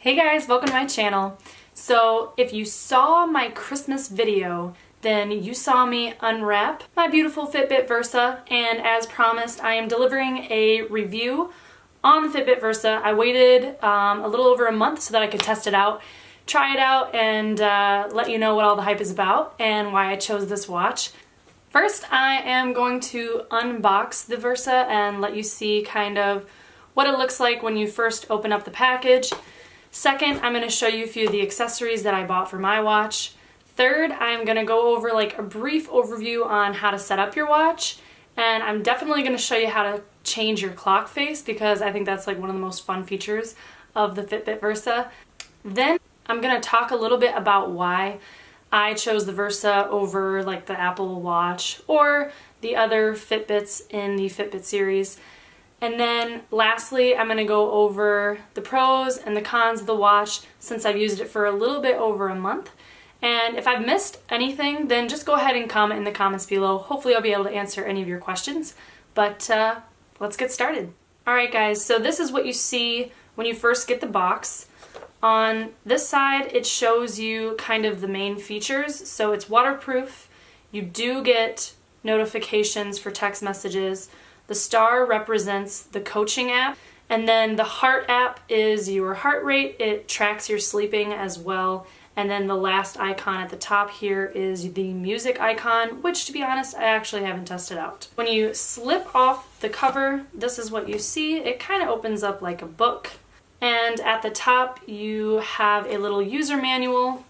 Hey guys, welcome to my channel. So if you saw my Christmas video, then you saw me unwrap my beautiful Fitbit Versa, and as promised, I am delivering a review on the Fitbit Versa. I waited a little over a month so that I could test it out, try it out, and let you know what all the hype is about and why I chose this watch. First, I am going to unbox the Versa and let you see kind of what it looks like when you first open up the package. Second, I'm going to show you a few of the accessories that I bought for my watch. Third, I'm going to go over like a brief overview on how to set up your watch. And I'm definitely going to show you how to change your clock face because I think that's like one of the most fun features of the Fitbit Versa. Then I'm going to talk a little bit about why I chose the Versa over like the Apple Watch or the other Fitbits in the Fitbit series. And then lastly, I'm going to go over the pros and the cons of the watch since I've used it for a little bit over a month. And if I've missed anything, then just go ahead and comment in the comments below. Hopefully I'll be able to answer any of your questions. But let's get started. Alright guys, so this is what you see when you first get the box. On this side, it shows you kind of the main features. So it's waterproof. You do get notifications for text messages. The star represents the coaching app, and then the heart app is your heart rate. It tracks your sleeping as well. And then the last icon at the top here is the music icon, which to be honest, I actually haven't tested out. When you slip off the cover, this is what you see. It kind of opens up like a book. And at the top, you have a little user manual.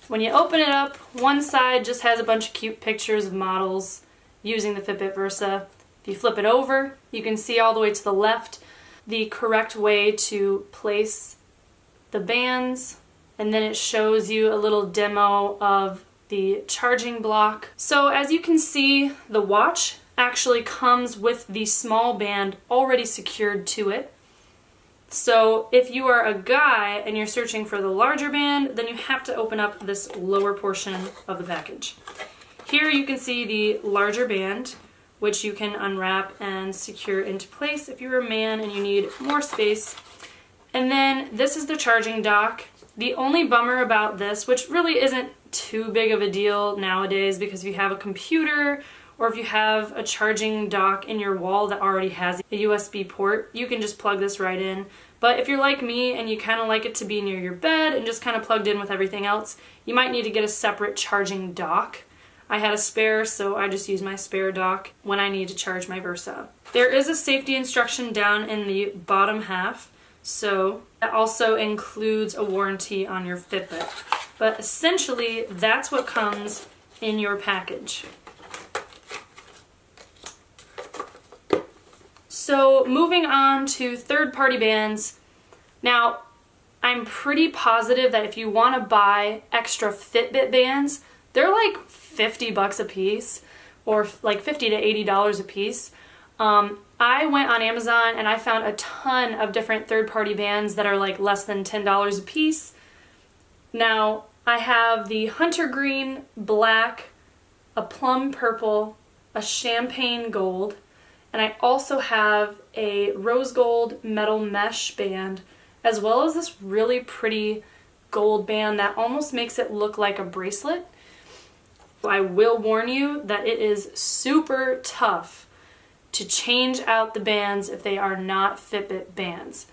When you open it up, one side just has a bunch of cute pictures of models using the Fitbit Versa. If you flip it over, you can see all the way to the left the correct way to place the bands, and then it shows you a little demo of the charging block. So as you can see, the watch actually comes with the small band already secured to it. So if you are a guy and you're searching for the larger band, then you have to open up this lower portion of the package. Here you can see the larger band, which you can unwrap and secure into place if you're a man and you need more space. And then this is the charging dock. The only bummer about this, which really isn't too big of a deal nowadays because if you have a computer or if you have a charging dock in your wall that already has a USB port, you can just plug this right in. But if you're like me and you kind of like it to be near your bed and just kind of plugged in with everything else, you might need to get a separate charging dock. I had a spare, so I just use my spare dock when I need to charge my Versa. There is a safety instruction down in the bottom half, so that also includes a warranty on your Fitbit. But essentially, that's what comes in your package. So moving on to third-party bands. Now, I'm pretty positive that if you want to buy extra Fitbit bands, they're like $50 a piece, or like $50 to $80 a piece. I went on Amazon and I found a ton of different third-party bands that are like less than $10 a piece. Now, I have the hunter green, black, a plum purple, a champagne gold, and I also have a rose gold metal mesh band, as well as this really pretty gold band that almost makes it look like a bracelet. I will warn you that it is super tough to change out the bands if they are not Fitbit bands.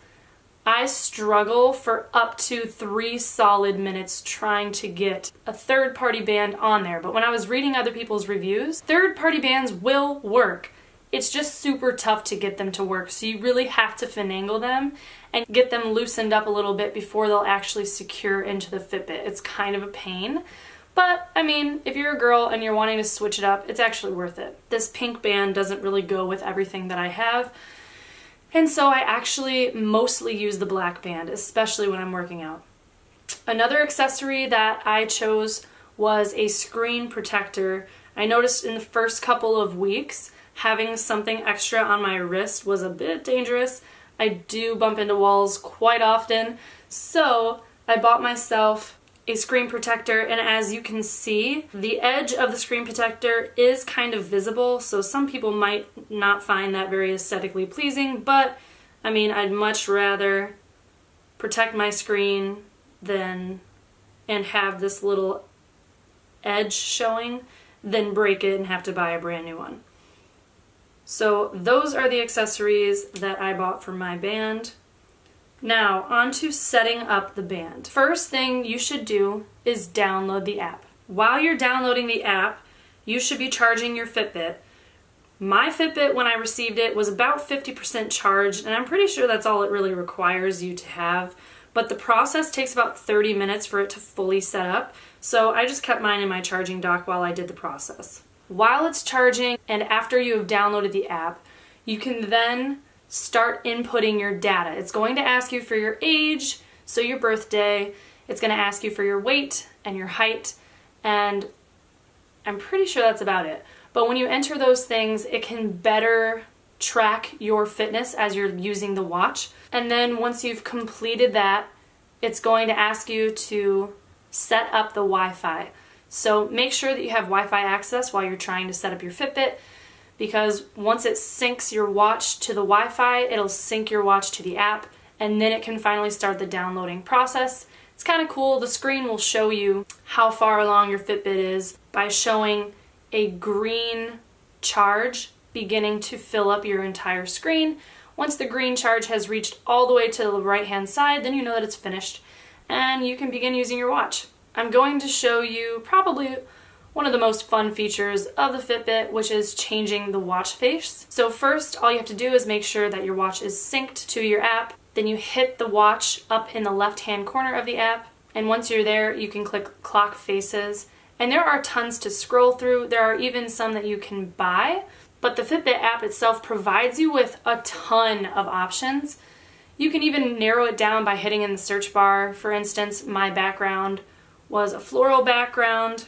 I struggle for up to 3 solid minutes trying to get a third-party band on there, but when I was reading other people's reviews, third-party bands will work. It's just super tough to get them to work, so you really have to finagle them and get them loosened up a little bit before they'll actually secure into the Fitbit. It's kind of a pain. But, I mean, if you're a girl and you're wanting to switch it up, it's actually worth it. This pink band doesn't really go with everything that I have, and so I actually mostly use the black band, especially when I'm working out. Another accessory that I chose was a screen protector. I noticed in the first couple of weeks, having something extra on my wrist was a bit dangerous. I do bump into walls quite often, so I bought myself a screen protector, and as you can see, the edge of the screen protector is kind of visible, so some people might not find that very aesthetically pleasing, but I mean, I'd much rather protect my screen and have this little edge showing than break it and have to buy a brand new one. So those are the accessories that I bought for my band. Now, on to setting up the band. First thing you should do is download the app. While you're downloading the app, you should be charging your Fitbit. My Fitbit, when I received it, was about 50% charged, and I'm pretty sure that's all it really requires you to have. But the process takes about 30 minutes for it to fully set up, so I just kept mine in my charging dock while I did the process. While it's charging and after you have downloaded the app, you can then start inputting your data. It's going to ask you for your age, so your birthday. It's going to ask you for your weight and your height, and I'm pretty sure that's about it. But when you enter those things, it can better track your fitness as you're using the watch. And then once you've completed that, it's going to ask you to set up the Wi-Fi. So make sure that you have Wi-Fi access while you're trying to set up your Fitbit, because once it syncs your watch to the Wi-Fi, it'll sync your watch to the app, and then it can finally start the downloading process. It's kind of cool. The screen will show you how far along your Fitbit is by showing a green charge beginning to fill up your entire screen. Once the green charge has reached all the way to the right-hand side, then you know that it's finished, and you can begin using your watch. I'm going to show you probably one of the most fun features of the Fitbit, which is changing the watch face. So first, all you have to do is make sure that your watch is synced to your app. Then you hit the watch up in the left-hand corner of the app, and once you're there, you can click Clock Faces. And there are tons to scroll through. There are even some that you can buy, but the Fitbit app itself provides you with a ton of options. You can even narrow it down by hitting in the search bar. For instance, my background was a floral background,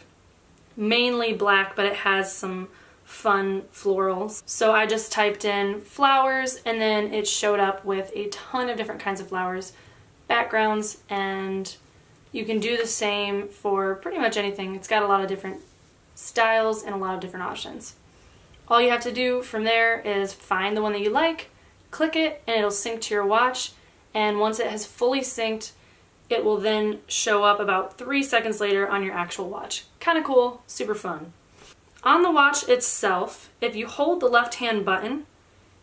mainly black, but it has some fun florals. So I just typed in flowers, and then it showed up with a ton of different kinds of flowers, backgrounds, and you can do the same for pretty much anything. It's got a lot of different styles and a lot of different options. All you have to do from there is find the one that you like, click it, and it'll sync to your watch, and once it has fully synced, it will then show up about 3 seconds later on your actual watch. Kind of cool, super fun. On the watch itself, if you hold the left-hand button,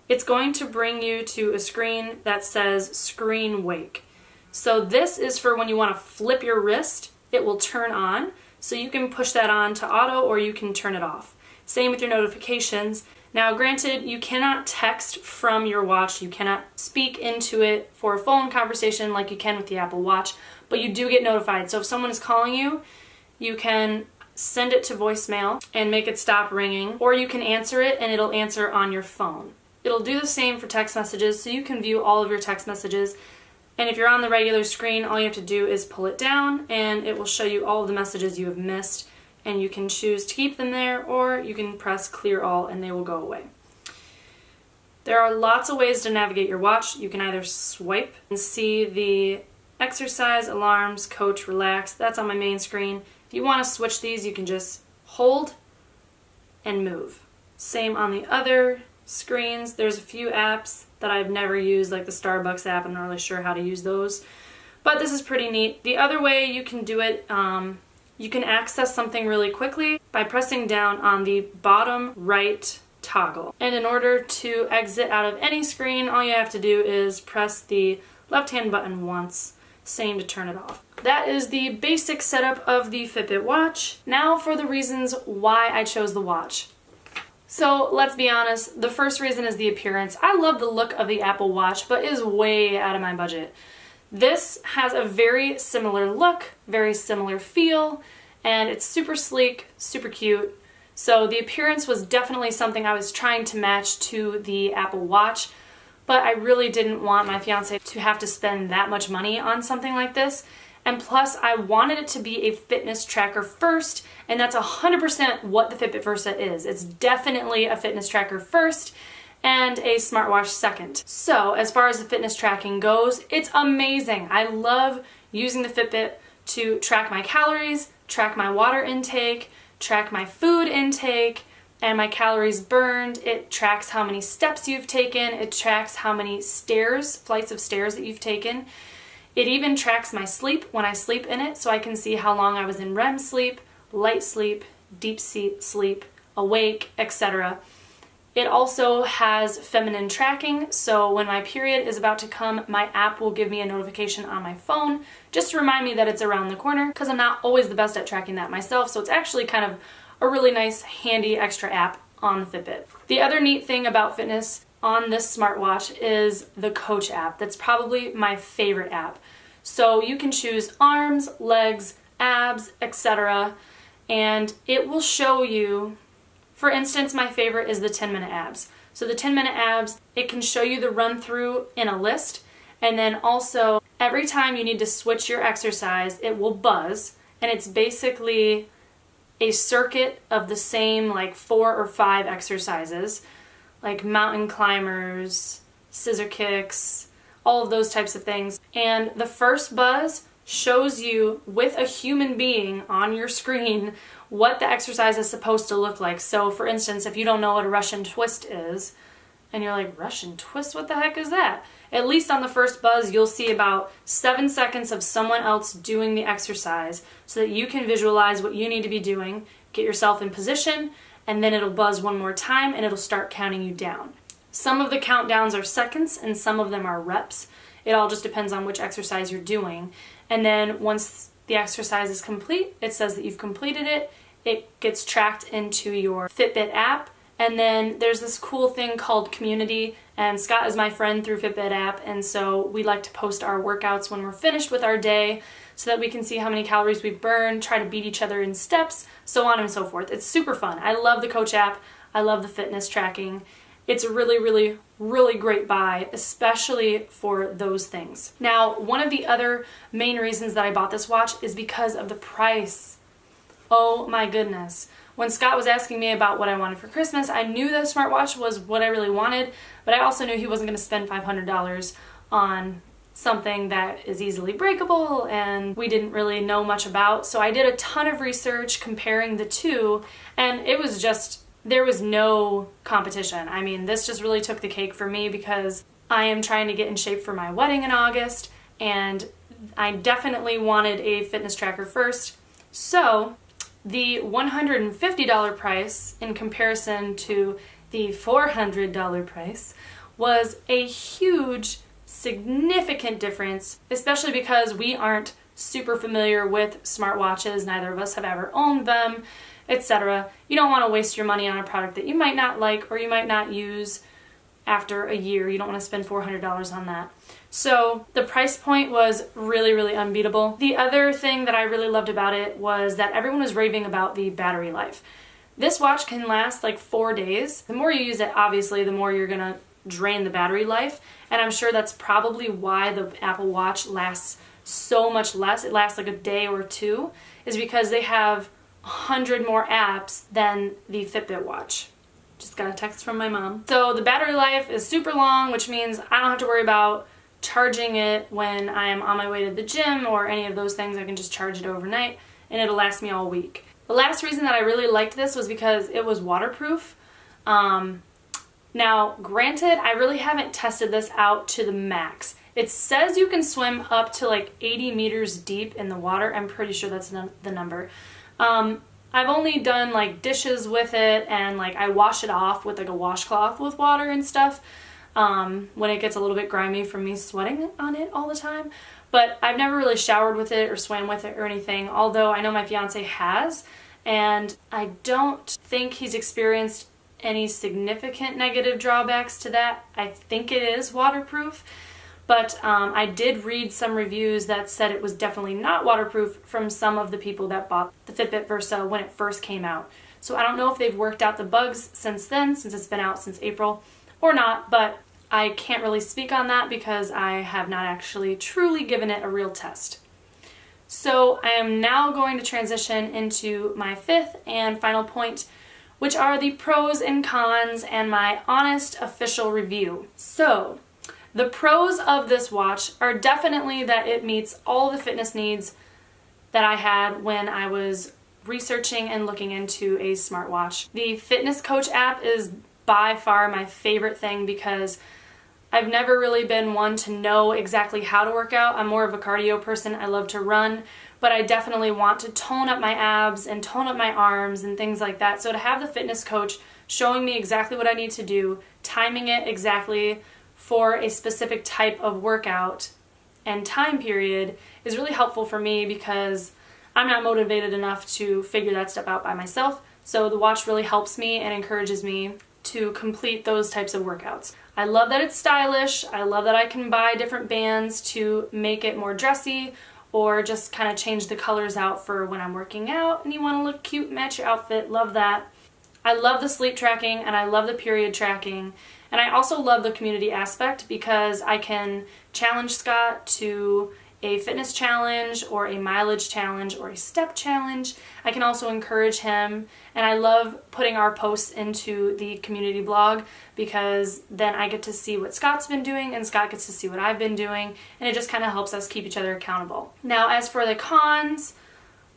it's going to bring you to a screen that says Screen Wake. So this is for when you want to flip your wrist, it will turn on, so you can push that on to auto or you can turn it off. Same with your notifications. Now granted, you cannot text from your watch, you cannot speak into it for a phone conversation like you can with the Apple Watch, but you do get notified. So if someone is calling you, you can send it to voicemail and make it stop ringing, or you can answer it and it'll answer on your phone. It'll do the same for text messages, so you can view all of your text messages. And if you're on the regular screen, all you have to do is pull it down and it will show you all of the messages you have missed, and you can choose to keep them there or you can press clear all and they will go away. There are lots of ways to navigate your watch. You can either swipe and see the exercise, alarms, coach, relax. That's on my main screen. If you want to switch these, you can just hold and move. Same on the other screens. There's a few apps that I've never used, like the Starbucks app. I'm not really sure how to use those, but this is pretty neat. The other way you can do it, you can access something really quickly by pressing down on the bottom right toggle. And in order to exit out of any screen, all you have to do is press the left-hand button once, same to turn it off. That is the basic setup of the Fitbit watch. Now for the reasons why I chose the watch. So let's be honest, the first reason is the appearance. I love the look of the Apple Watch, but it is way out of my budget. This has a very similar look, very similar feel, and it's super sleek, super cute. So the appearance was definitely something I was trying to match to the Apple Watch, but I really didn't want my fiance to have to spend that much money on something like this. And plus, I wanted it to be a fitness tracker first, and that's 100% what the Fitbit Versa is. It's definitely a fitness tracker first and a smartwatch second. So as far as the fitness tracking goes, it's amazing. I love using the Fitbit to track my calories, track my water intake, track my food intake, and my calories burned. It tracks how many steps you've taken. It tracks how many stairs, flights of stairs that you've taken. It even tracks my sleep when I sleep in it, so I can see how long I was in REM sleep, light sleep, deep sleep, awake, etc. It also has feminine tracking, so when my period is about to come, my app will give me a notification on my phone just to remind me that it's around the corner, because I'm not always the best at tracking that myself, so it's actually kind of a really nice, handy extra app on the Fitbit. The other neat thing about fitness on this smartwatch is the Coach app. That's probably my favorite app. So you can choose arms, legs, abs, etc., and it will show you. For instance, my favorite is the 10-minute abs. So the 10-minute abs, it can show you the run through in a list, and then also every time you need to switch your exercise, it will buzz, and it's basically a circuit of the same like 4 or 5 exercises, like mountain climbers, scissor kicks, all of those types of things. And the first buzz shows you with a human being on your screen what the exercise is supposed to look like. So for instance, if you don't know what a Russian twist is, and you're like, Russian twist, what the heck is that? At least on the first buzz, you'll see about 7 seconds of someone else doing the exercise so that you can visualize what you need to be doing, get yourself in position, and then it'll buzz one more time and it'll start counting you down. Some of the countdowns are seconds and some of them are reps. It all just depends on which exercise you're doing. And then once the exercise is complete, it says that you've completed it. It gets tracked into your Fitbit app. And then there's this cool thing called community, and Scott is my friend through Fitbit app, and so we like to post our workouts when we're finished with our day so that we can see how many calories we've burned, try to beat each other in steps, so on and so forth. It's super fun. I love the Coach app. I love the fitness tracking. It's a really, really, really great buy, especially for those things. Now, one of the other main reasons that I bought this watch is because of the price. Oh my goodness. When Scott was asking me about what I wanted for Christmas, I knew that a smartwatch was what I really wanted, but I also knew he wasn't going to spend $500 on something that is easily breakable and we didn't really know much about. So I did a ton of research comparing the two, and it was just, there was no competition. I mean, this just really took the cake for me because I am trying to get in shape for my wedding in August, and I definitely wanted a fitness tracker first. So the $150 price in comparison to the $400 price was a huge, significant difference, especially because we aren't super familiar with smartwatches. Neither of us have ever owned them, etc. You don't want to waste your money on a product that you might not like or you might not use after a year. You don't want to spend $400 on that. So the price point was really, really unbeatable. The other thing that I really loved about it was that everyone was raving about the battery life. This watch can last like 4 days. The more you use it, obviously, the more you're gonna drain the battery life. And I'm sure that's probably why the Apple Watch lasts so much less. It lasts like a day or two, is because they have 100 more apps than the Fitbit watch. Just got a text from my mom. So the battery life is super long, which means I don't have to worry about charging it when I am on my way to the gym or any of those things. I can just charge it overnight and it'll last me all week. The last reason that I really liked this was because it was waterproof. Now, granted, I really haven't tested this out to the max. It says you can swim up to like 80 meters deep in the water. I'm pretty sure that's the number. I've only done like dishes with it, and like I wash it off with like a washcloth with water and stuff when it gets a little bit grimy from me sweating on it all the time. But I've never really showered with it or swam with it or anything, although I know my fiance has, and I don't think he's experienced any significant negative drawbacks to that. I think it is waterproof, but I did read some reviews that said it was definitely not waterproof from some of the people that bought the Fitbit Versa when it first came out. So I don't know if they've worked out the bugs since then, since it's been out since April, or not, but I can't really speak on that because I have not actually truly given it a real test. So I am now going to transition into my fifth and final point, which are the pros and cons and my honest official review. So the pros of this watch are definitely that it meets all the fitness needs that I had when I was researching and looking into a smartwatch. The Fitness Coach app is by far my favorite thing because I've never really been one to know exactly how to work out. I'm more of a cardio person. I love to run, but I definitely want to tone up my abs and tone up my arms and things like that. So to have the fitness coach showing me exactly what I need to do, timing it exactly for a specific type of workout and time period is really helpful for me because I'm not motivated enough to figure that stuff out by myself. So the watch really helps me and encourages me to complete those types of workouts. I love that it's stylish. I love that I can buy different bands to make it more dressy or just kind of change the colors out for when I'm working out and you want to look cute, match your outfit. Love that. I love the sleep tracking and I love the period tracking. And I also love the community aspect because I can challenge Scott to a fitness challenge or a mileage challenge or a step challenge. I can also encourage him, and I love putting our posts into the community blog because then I get to see what Scott's been doing and Scott gets to see what I've been doing, and it just kind of helps us keep each other accountable. Now, as for the cons,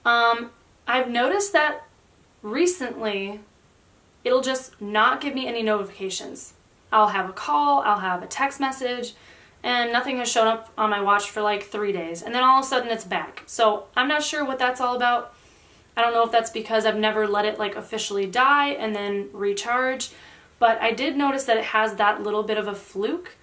I've noticed that recently it'll just not give me any notifications. I'll have a call, I'll have a text message, and nothing has shown up on my watch for like 3 days, and then all of a sudden it's back. So I'm not sure what that's all about. I don't know if that's because I've never let it like officially die and then recharge, but I did notice that it has that little bit of a fluke,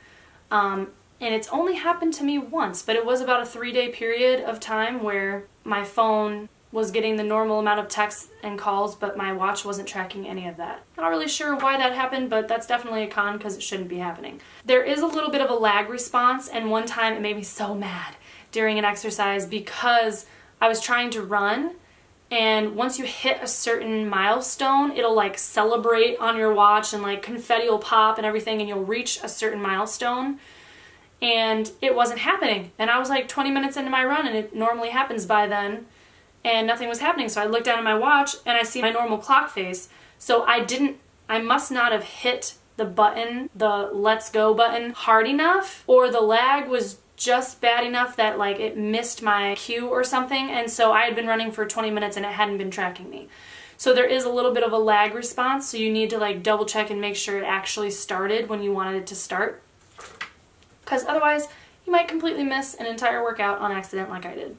and it's only happened to me once, but it was about a 3-day period of time where my phone was getting the normal amount of texts and calls, but my watch wasn't tracking any of that. Not really sure why that happened, but that's definitely a con because it shouldn't be happening. There is a little bit of a lag response, and one time it made me so mad during an exercise because I was trying to run, and once you hit a certain milestone, it'll like celebrate on your watch and like confetti will pop and everything, and you'll reach a certain milestone. And it wasn't happening. And I was like 20 minutes into my run, and it normally happens by then, and nothing was happening. So I looked down at my watch and I see my normal clock face. So I must not have hit the button, the let's go button hard enough, or the lag was just bad enough that like it missed my cue or something. And so I had been running for 20 minutes and it hadn't been tracking me. So there is a little bit of a lag response. So you need to like double check and make sure it actually started when you wanted it to start. Because otherwise you might completely miss an entire workout on accident like I did.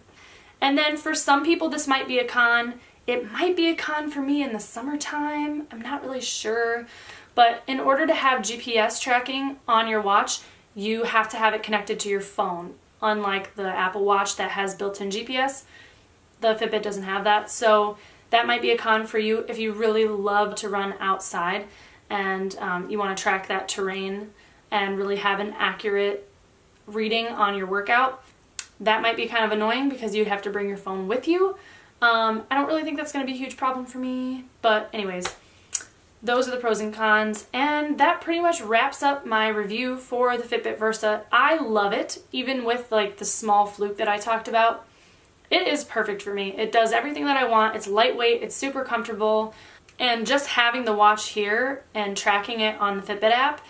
And then for some people, this might be a con. It might be a con for me in the summertime. I'm not really sure. But in order to have GPS tracking on your watch, you have to have it connected to your phone. Unlike the Apple Watch that has built-in GPS, the Fitbit doesn't have that. So that might be a con for you if you really love to run outside and you want to track that terrain and really have an accurate reading on your workout. That might be kind of annoying because you'd have to bring your phone with you. I don't really think that's going to be a huge problem for me. But anyways, those are the pros and cons. And that pretty much wraps up my review for the Fitbit Versa. I love it, even with like the small fluke that I talked about. It is perfect for me. It does everything that I want. It's lightweight, it's super comfortable. And just having the watch here and tracking it on the Fitbit app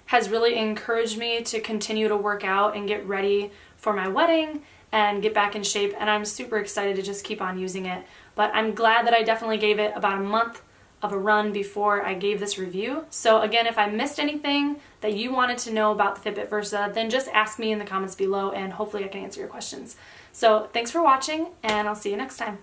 has really encouraged me to continue to work out and get ready for my wedding and get back in shape, and I'm super excited to just keep on using it. But I'm glad that I definitely gave it about a month of a run before I gave this review. So again, if I missed anything that you wanted to know about the Fitbit Versa, then just ask me in the comments below and hopefully I can answer your questions. So thanks for watching, and I'll see you next time.